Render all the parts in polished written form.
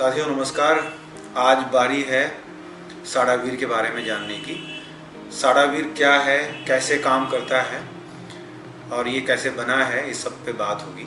साथियों नमस्कार। आज बारी है साडावीर के बारे में जानने की। साडावीर क्या है, कैसे काम करता है और ये कैसे बना है, इस सब पे बात होगी।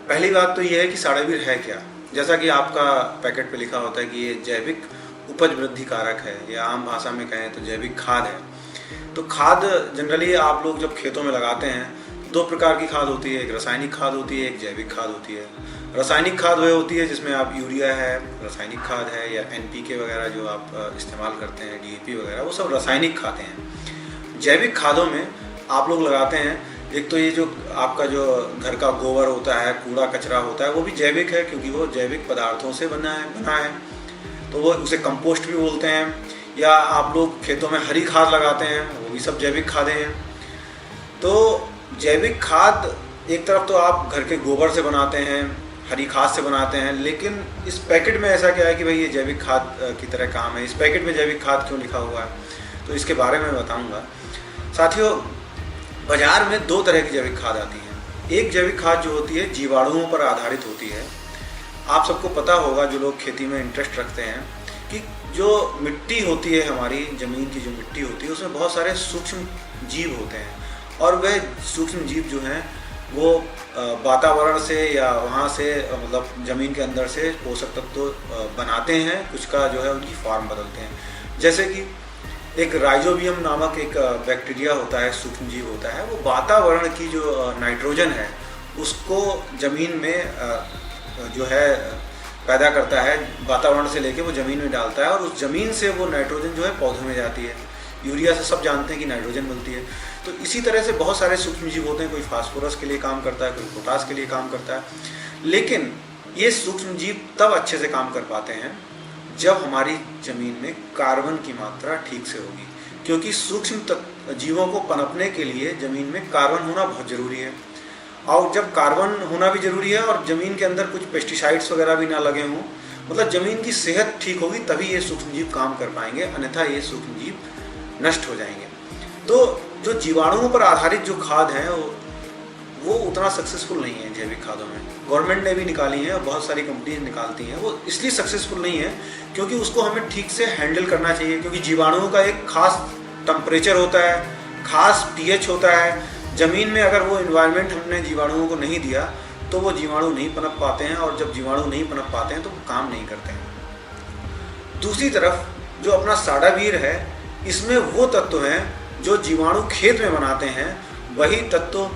पहली बात तो ये है कि साडावीर है क्या। जैसा कि आपका पैकेट पे लिखा होता है कि ये जैविक उपज वृद्धि कारक है, या आम भाषा में कहें तो जैविक खाद है। तो खाद जनरली आप लोग जब खेतों में लगाते हैं दो प्रकार की खाद होती है, एक रासायनिक खाद होती है, एक जैविक खाद होती है। रासायनिक खाद वह होती है जिसमें आप यूरिया है, रासायनिक खाद है, या एनपीके वगैरह जो आप इस्तेमाल करते हैं, डीएपी वगैरह, वो सब रासायनिक खादें हैं। जैविक खादों में आप लोग लगाते हैं, एक तो ये जो आपका जो घर का गोबर होता है, कूड़ा कचरा होता है, वो भी जैविक है क्योंकि वो जैविक पदार्थों से बना है। तो वो उसे कंपोस्ट भी बोलते हैं। या आप लोग खेतों में हरी खाद लगाते हैं, वो भी सब जैविक खादें हैं। तो जैविक खाद एक तरफ तो आप घर के गोबर से बनाते हैं, हरी खाद से बनाते हैं, लेकिन इस पैकेट में ऐसा क्या है कि भाई ये जैविक खाद की तरह काम है। इस पैकेट में जैविक खाद क्यों लिखा हुआ है, तो इसके बारे में बताऊंगा। साथियों, बाजार में दो तरह की जैविक खाद आती है। एक जैविक खाद जो होती है जीवाणुओं पर आधारित होती है। आप सबको पता होगा जो लोग खेती में इंटरेस्ट रखते हैं कि जो मिट्टी होती है, हमारी ज़मीन की जो मिट्टी होती है, उसमें बहुत सारे सूक्ष्म जीव होते हैं और वह सूक्ष्म जीव जो हैं वो वातावरण से या वहाँ से मतलब ज़मीन के अंदर से पोषक तत्व बनाते हैं, कुछ का जो है उनकी फॉर्म बदलते हैं। जैसे कि एक राइजोबियम नामक एक बैक्टीरिया होता है, सूक्ष्म जीव होता है, वो वातावरण की जो नाइट्रोजन है उसको ज़मीन में जो है पैदा करता है, वातावरण से लेके वो ज़मीन में डालता है और उस ज़मीन से वो नाइट्रोजन जो है पौधों में जाती है। यूरिया से सब जानते हैं कि नाइट्रोजन मिलती है। तो इसी तरह से बहुत सारे सूक्ष्म जीव होते हैं, कोई फास्फोरस के लिए काम करता है, कोई पोटास के लिए काम करता है। लेकिन ये सूक्ष्म जीव तब अच्छे से काम कर पाते हैं जब हमारी ज़मीन में कार्बन की मात्रा ठीक से होगी, क्योंकि सूक्ष्म जीवों को पनपने के लिए ज़मीन में कार्बन होना बहुत ज़रूरी है। और जब कार्बन होना भी ज़रूरी है और ज़मीन के अंदर कुछ पेस्टिसाइड्स वगैरह भी ना लगे हों, मतलब ज़मीन की सेहत ठीक होगी तभी ये सूक्ष्म जीव काम कर पाएंगे, अन्यथा ये सूक्ष्म जीव नष्ट हो जाएंगे। तो जो जीवाणुओं पर आधारित जो खाद हैं वो उतना सक्सेसफुल नहीं है जैविक खादों में। गवर्नमेंट ने भी निकाली है और बहुत सारी कंपनीज निकालती हैं, वो इसलिए सक्सेसफुल नहीं है क्योंकि उसको हमें ठीक से हैंडल करना चाहिए। क्योंकि जीवाणुओं का एक खास टेम्परेचर होता है, खास पीएच होता है। ज़मीन में अगर वो इन्वायरमेंट हमने जीवाणुओं को नहीं दिया तो वो जीवाणु नहीं पनप पाते हैं, और जब जीवाणु नहीं पनप पाते हैं तो वो काम नहीं करते हैं। दूसरी तरफ जो अपना साडावीर है, इसमें वो तत्व हैं जो जीवाणु खेत में बनाते हैं, वही तत्व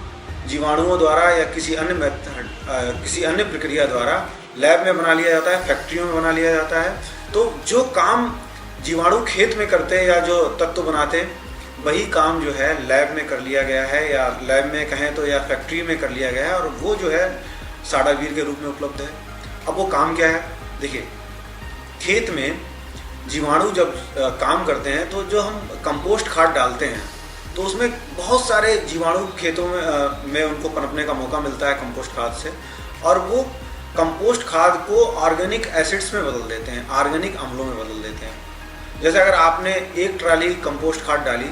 जीवाणुओं द्वारा या किसी अन्य प्रक्रिया द्वारा लैब में बना लिया जाता है, फैक्ट्रियों में बना लिया जाता है। तो जो काम जीवाणु खेत में करते हैं या जो तत्व बनाते हैं, वही काम जो है लैब में कर लिया गया है, या लैब में कहें तो या फैक्ट्री में कर लिया गया है, और वो जो है साडावीर के रूप में उपलब्ध है। अब वो काम क्या है, देखिए, खेत में जीवाणु जब काम करते हैं तो जो हम कंपोस्ट खाद डालते हैं तो उसमें बहुत सारे जीवाणु खेतों में उनको पनपने का मौका मिलता है कंपोस्ट खाद से, और वो कंपोस्ट खाद को ऑर्गेनिक एसिड्स में बदल देते हैं, ऑर्गेनिक अम्लों में बदल देते हैं। जैसे अगर आपने एक ट्राली कंपोस्ट खाद डाली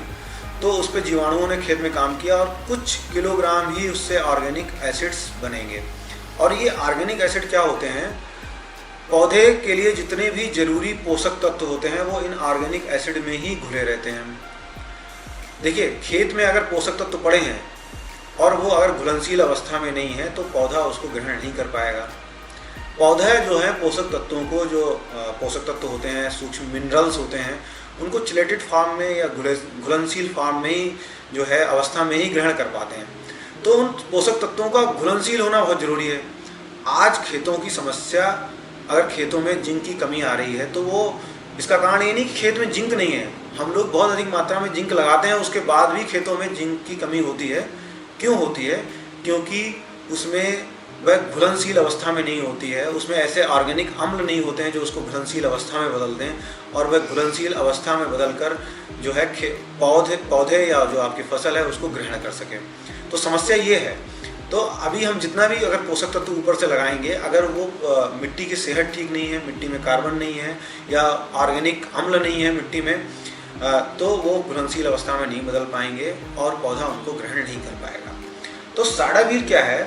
तो उस पर जीवाणुओं ने खेत में काम किया और कुछ किलोग्राम ही उससे ऑर्गेनिक एसिड्स बनेंगे। और ये ऑर्गेनिक एसिड क्या होते हैं, पौधे के लिए जितने भी जरूरी पोषक तत्व होते हैं वो इन ऑर्गेनिक एसिड में ही घुले रहते हैं। देखिए, खेत में अगर पोषक तत्व पड़े हैं और वो अगर घुलनशील अवस्था में नहीं है तो पौधा उसको ग्रहण नहीं कर पाएगा। पौधा जो है पोषक तत्वों को, जो पोषक तत्व होते हैं, सूक्ष्म मिनरल्स होते हैं, उनको चिलेटेड फॉर्म में या घुलनशील फॉर्म में ही जो है अवस्था में ही ग्रहण कर पाते हैं। तो उन पोषक तत्वों का घुलनशील होना बहुत ज़रूरी है। आज खेतों की समस्या, अगर खेतों में जिंक की कमी आ रही है तो वो इसका कारण ये नहीं कि खेत में जिंक नहीं है। हम लोग बहुत अधिक मात्रा में जिंक लगाते हैं, उसके बाद भी खेतों में जिंक की कमी होती है। क्यों होती है? क्योंकि उसमें वह घुलनशील अवस्था में नहीं होती है, उसमें ऐसे ऑर्गेनिक अम्ल नहीं होते हैं जो उसको घुलनशील अवस्था में बदल दें और वह घुलनशील अवस्था में बदलकर जो है पौधे या जो आपकी फसल है उसको ग्रहण कर सके। तो समस्या ये है। तो अभी हम जितना भी अगर पोषक तत्व ऊपर से लगाएंगे, अगर वो मिट्टी की सेहत ठीक नहीं है, मिट्टी में कार्बन नहीं है या ऑर्गेनिक अम्ल नहीं है मिट्टी में, तो वो घुलनशील अवस्था में नहीं बदल पाएंगे और पौधा उनको ग्रहण नहीं कर पाएगा। तो साडावीर क्या है?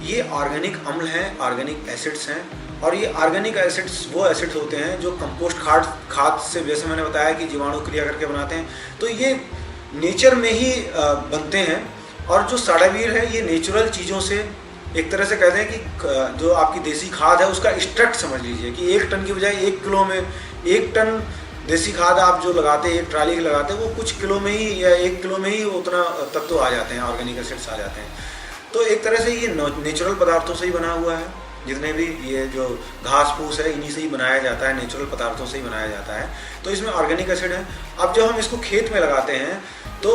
ये ऑर्गेनिक अम्ल हैं, ऑर्गेनिक एसिड्स हैं और ये ऑर्गेनिक एसिड्स वो एसिड्स होते हैं जो कंपोस्ट खाद से, जैसे मैंने बताया कि जीवाणु क्रिया करके बनाते हैं, तो ये नेचर में ही बनते हैं। और जो साडावीर है ये नेचुरल चीज़ों से, एक तरह से कहते हैं कि जो आपकी देसी खाद है उसका एक्सट्रैक्ट समझ लीजिए कि 1 टन की बजाय 1 किलो में 1 टन देसी खाद आप जो लगाते हैं, 1 ट्राली की लगाते हैं, वो कुछ किलो में ही या 1 किलो में ही उतना तत्व आ जाते हैं, ऑर्गेनिक एसिड्स आ जाते हैं। तो एक तरह से ये नेचुरल पदार्थों से ही बना हुआ है। जितने भी ये जो घास फूस है इन्हीं से ही बनाया जाता है, नेचुरल पदार्थों से ही बनाया जाता है। तो इसमें ऑर्गेनिक एसिड है। अब जब हम इसको खेत में लगाते हैं तो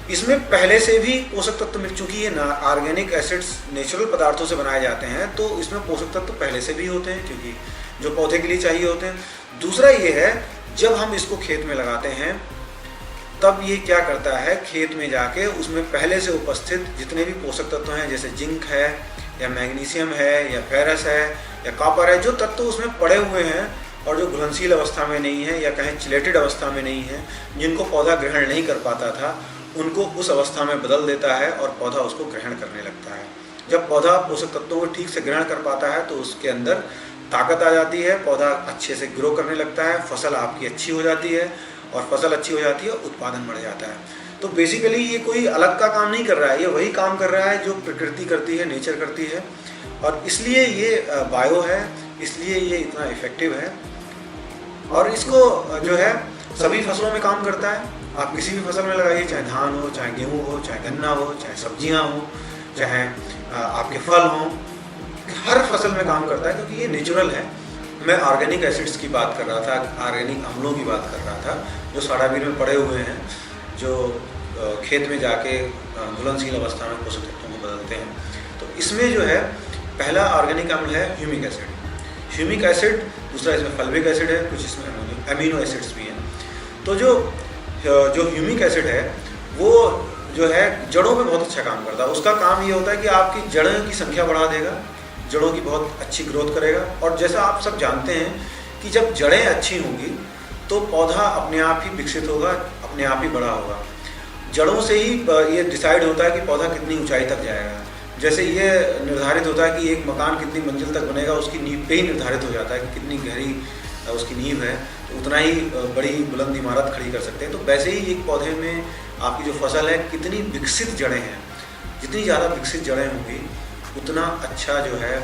इसमें पहले से भी पोषक तत्व मिल चुकी है ना। ऑर्गेनिक एसिड्स नेचुरल पदार्थों से बनाए जाते हैं तो इसमें पोषक तत्व पहले से भी होते हैं, क्योंकि जो पौधे के लिए चाहिए होते हैं। दूसरा ये है, जब हम इसको खेत में लगाते हैं तब ये क्या करता है, खेत में जाके उसमें पहले से उपस्थित जितने भी पोषक तत्व हैं, जैसे जिंक है या मैग्नीशियम है या फेरस है या कॉपर है, जो तत्व उसमें पड़े हुए हैं और जो घुलनशील अवस्था में नहीं है या कहें चिलेटेड अवस्था में नहीं है, जिनको पौधा ग्रहण नहीं कर पाता था, उनको उस अवस्था में बदल देता है और पौधा उसको ग्रहण करने लगता है। जब पौधा पोषक तत्वों को ठीक से ग्रहण कर पाता है तो उसके अंदर ताकत आ जाती है, पौधा अच्छे से ग्रो करने लगता है, फसल आपकी अच्छी हो जाती है, और फसल अच्छी हो जाती है, उत्पादन बढ़ जाता है। तो बेसिकली ये कोई अलग का काम नहीं कर रहा है, ये वही काम कर रहा है जो प्रकृति करती है, नेचर करती है, और इसलिए ये बायो है, इसलिए ये इतना इफेक्टिव है। और इसको जो है सभी फसलों में काम करता है। आप किसी भी फसल में लगाइए, चाहे धान हो, चाहे गेहूँ हो, चाहे गन्ना हो, चाहे सब्जियाँ हो, चाहे आपके फल हों, हर फसल में काम करता है, क्योंकि ये नेचुरल है। मैं ऑर्गेनिक एसिड्स की बात कर रहा था, ऑर्गेनिक अम्लों की बात कर रहा था, जो साडावीर में पड़े हुए हैं, जो खेत में जाके घुलनशील अवस्था में पोषक तत्वों को बदलते हैं। तो इसमें जो है पहला ऑर्गेनिक अम्ल है ह्यूमिक एसिड। ह्यूमिक एसिड, दूसरा इसमें फल्विक एसिड है, कुछ इसमें अमीनो एसिड्स भी हैं। तो जो ह्यूमिक एसिड है वो जो है जड़ों पे बहुत अच्छा काम करता है। उसका काम ये होता है कि आपकी जड़ों की संख्या बढ़ा देगा, जड़ों की बहुत अच्छी ग्रोथ करेगा। और जैसा आप सब जानते हैं कि जब जड़ें अच्छी होंगी तो पौधा अपने आप ही विकसित होगा, अपने आप ही बड़ा होगा। जड़ों से ही ये डिसाइड होता है कि पौधा कितनी ऊंचाई तक जाएगा। जैसे ये निर्धारित होता है कि एक मकान कितनी मंजिल तक बनेगा, उसकी नींव पे ही निर्धारित हो जाता है कि कितनी गहरी उसकी नींव है, तो उतना ही बड़ी बुलंद इमारत खड़ी कर सकते हैं। तो वैसे ही एक पौधे में आपकी जो फसल है कितनी विकसित जड़ें हैं, जितनी ज़्यादा विकसित जड़ें होंगी उतना अच्छा जो है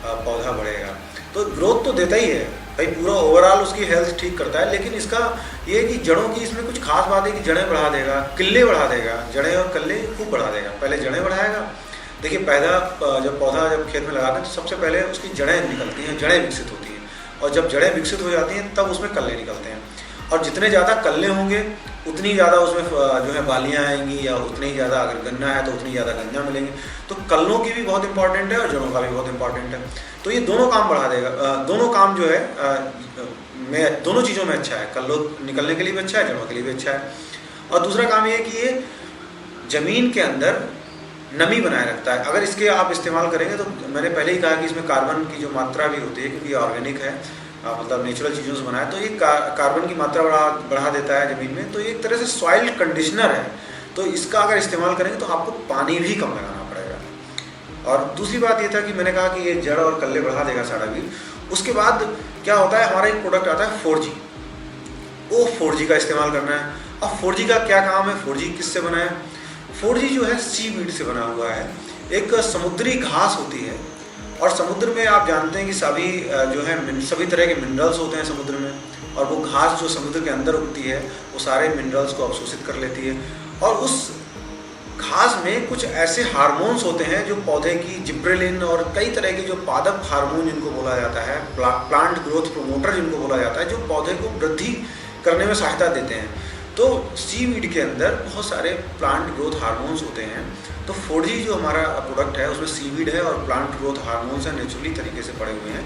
पौधा बढ़ेगा। तो ग्रोथ तो देता ही है भाई, पूरा ओवरऑल उसकी हेल्थ ठीक करता है। लेकिन इसका ये है कि जड़ों की इसमें कुछ खास बात है कि जड़ें बढ़ा देगा, किल्ले बढ़ा देगा, जड़ें और कल्ले खूब बढ़ा देगा। पहले जड़ें बढ़ाएगा। देखिए पैदा जब पौधा जब खेत में लगाते हैं तो सबसे पहले उसकी जड़ें निकलती हैं, जड़ें विकसित होती हैं, और जब जड़ें विकसित हो जाती हैं तब उसमें कल्ले निकलते हैं। और जितने ज़्यादा कल्ले होंगे उतनी ज़्यादा उसमें जो है बालियाँ आएंगी, या उतनी ही ज़्यादा अगर गन्ना है तो उतनी ज़्यादा गन्ना मिलेंगे। तो कल्लों की भी बहुत इंपॉर्टेंट है और जड़ों का भी बहुत इंपॉर्टेंट है। तो ये दोनों काम बढ़ा देगा। दोनों काम जो है में दोनों चीज़ों में अच्छा है, कल्लों निकलने के लिए भी अच्छा है, जड़ों के लिए भी अच्छा है। और दूसरा काम ये है कि ये ज़मीन के अंदर नमी बनाए रखता है। अगर इसके आप इस्तेमाल करेंगे तो मैंने पहले ही कहा कि इसमें कार्बन की जो मात्रा भी होती है, क्योंकि ये ऑर्गेनिक है, मतलब नेचुरल चीज़ों से बना है, तो ये कार्बन की मात्रा बढ़ा देता है ज़मीन में। तो ये एक तरह से सॉइल कंडीशनर है। तो इसका अगर इस्तेमाल करेंगे तो आपको पानी भी कम लगाना पड़ेगा। और दूसरी बात ये था कि मैंने कहा कि ये जड़ और कल्ले बढ़ा देगा साडावीर। उसके बाद क्या होता है, हमारा एक प्रोडक्ट आता है 4G। वो 4G का इस्तेमाल करना है। अब 4G का क्या काम है, 4G किससे बना है? 4G जो है सीवीड से बना हुआ है। एक समुद्री घास होती है, और समुद्र में आप जानते हैं कि सभी जो है सभी तरह के मिनरल्स होते हैं समुद्र में, और वो घास जो समुद्र के अंदर उगती है वो सारे मिनरल्स को अवशोषित कर लेती है। और उस घास में कुछ ऐसे हार्मोन्स होते हैं जो पौधे की जिब्रेलिन और कई तरह के जो पादप हार्मोन जिनको बोला जाता है, प्लांट ग्रोथ प्रोमोटर जिनको बोला जाता है, जो पौधे को वृद्धि करने में सहायता देते हैं। तो सीवीड के अंदर बहुत सारे प्लांट ग्रोथ हार्मोन्स होते हैं। तो 4G जो हमारा प्रोडक्ट है उसमें सीवीड है और प्लांट ग्रोथ हार्मोन्स हैं, नेचुरली तरीके से पड़े हुए हैं।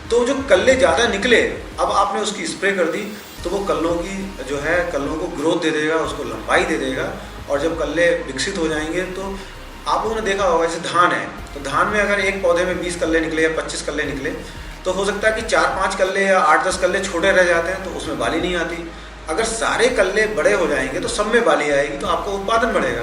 तो जो कल्ले ज़्यादा निकले, अब आपने उसकी स्प्रे कर दी तो वो कल्लों की जो है कल्लों को ग्रोथ दे देगा, उसको लंबाई दे देगा। और जब कल्ले विकसित हो जाएंगे तो आप लोगों ने देखा होगा, जैसे धान है तो धान में अगर एक पौधे में 20 कल्ले निकले या 25 कल्ले निकले तो हो सकता है कि 4-5 कल्ले या 8-10 कल्ले छोटे रह जाते हैं, तो उसमें बाली नहीं आती। अगर सारे कल्ले बड़े हो जाएंगे तो सब में बाली आएगी, तो आपका उत्पादन बढ़ेगा।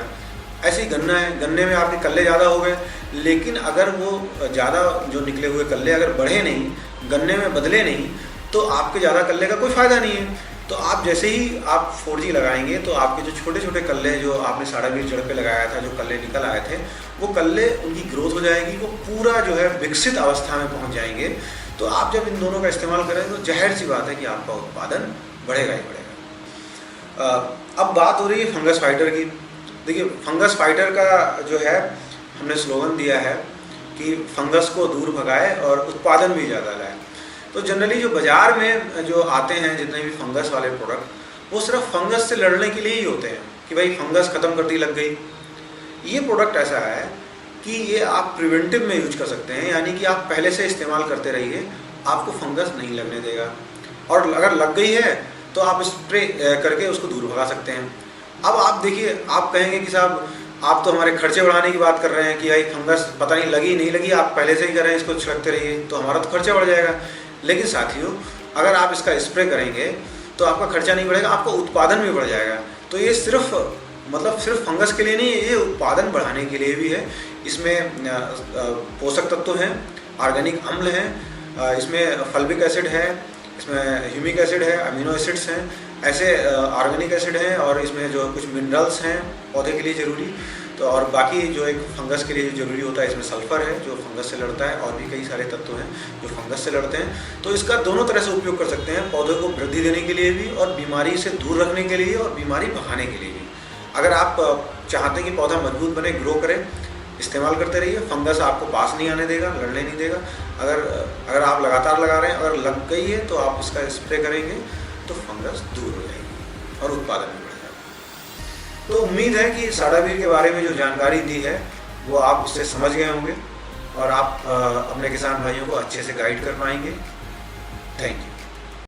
ऐसे ही गन्ना है, गन्ने में आपके कल्ले ज़्यादा हो गए लेकिन अगर वो ज़्यादा जो निकले हुए कल्ले अगर बढ़े नहीं, गन्ने में बदले नहीं, तो आपके ज़्यादा कल्ले का कोई फ़ायदा नहीं है। तो आप जैसे ही आप 4G लगाएंगे तो आपके जो छोटे छोटे कल्ले जो आपने साड़ावीर जड़ पे लगाया था, जो कल्ले निकल आए थे, वो कल्ले उनकी ग्रोथ हो जाएगी, वो पूरा जो है विकसित अवस्था में पहुंच जाएंगे। तो आप जब इन दोनों का इस्तेमाल करें तो जाहिर सी बात है कि आपका उत्पादन बढ़ेगा ही बढ़ेगा। अब बात हो रही है फंगस फाइटर की। देखिए, फंगस फाइटर का जो है हमने स्लोगन दिया है कि फंगस को दूर भगाए और उत्पादन भी ज़्यादा लाए। तो जनरली जो बाज़ार में जो आते हैं जितने भी फंगस वाले प्रोडक्ट, वो सिर्फ फंगस से लड़ने के लिए ही होते हैं कि भाई फंगस ख़त्म कर दी, लग गई। ये प्रोडक्ट ऐसा है कि ये आप प्रिवेंटिव में यूज कर सकते हैं, यानी कि आप पहले से इस्तेमाल करते रहिए, आपको फंगस नहीं लगने देगा। और अगर लग गई है तो आप स्प्रे करके उसको दूर भगा सकते हैं। अब आप देखिए, आप कहेंगे कि साहब आप तो हमारे खर्चे बढ़ाने की बात कर रहे हैं कि भाई फंगस पता नहीं लगी नहीं लगी, आप पहले से ही कर रहे हैं, इसको छिड़कते रहिए, तो हमारा तो खर्चा बढ़ जाएगा। लेकिन साथियों, अगर आप इसका स्प्रे करेंगे तो आपका खर्चा नहीं बढ़ेगा, आपका उत्पादन भी बढ़ जाएगा। तो ये सिर्फ फंगस के लिए नहीं, ये उत्पादन बढ़ाने के लिए भी है। इसमें पोषक तत्व हैं, ऑर्गेनिक अम्ल हैं, इसमें फल्विक एसिड है, इसमें ह्यूमिक एसिड है, अमीनो एसिड्स हैं, ऐसे ऑर्गेनिक एसिड हैं, और इसमें जो कुछ मिनरल्स हैं पौधे के लिए ज़रूरी। तो और बाकी जो एक फंगस के लिए ज़रूरी होता है, इसमें सल्फ़र है जो फंगस से लड़ता है, और भी कई सारे तत्व हैं जो फंगस से लड़ते हैं। तो इसका दोनों तरह से उपयोग कर सकते हैं, पौधे को वृद्धि देने के लिए भी और बीमारी से दूर रखने के लिए और बीमारी भगाने के लिए भी। अगर आप चाहते हैं कि पौधा मजबूत बने, ग्रो करे, इस्तेमाल करते रहिए। फंगस आपको पास नहीं आने देगा, लड़ने नहीं देगा। अगर आप लगातार लगा रहे हैं, अगर लग गई है तो आप इसका स्प्रे करेंगे तो फंगस दूर हो जाएगी और उत्पादन भी बढ़ जाएगा। तो उम्मीद है कि साड़ावीर के बारे में जो जानकारी दी है वो आप उससे समझ गए होंगे और आप अपने किसान भाइयों को अच्छे से गाइड कर पाएंगे। Thank you.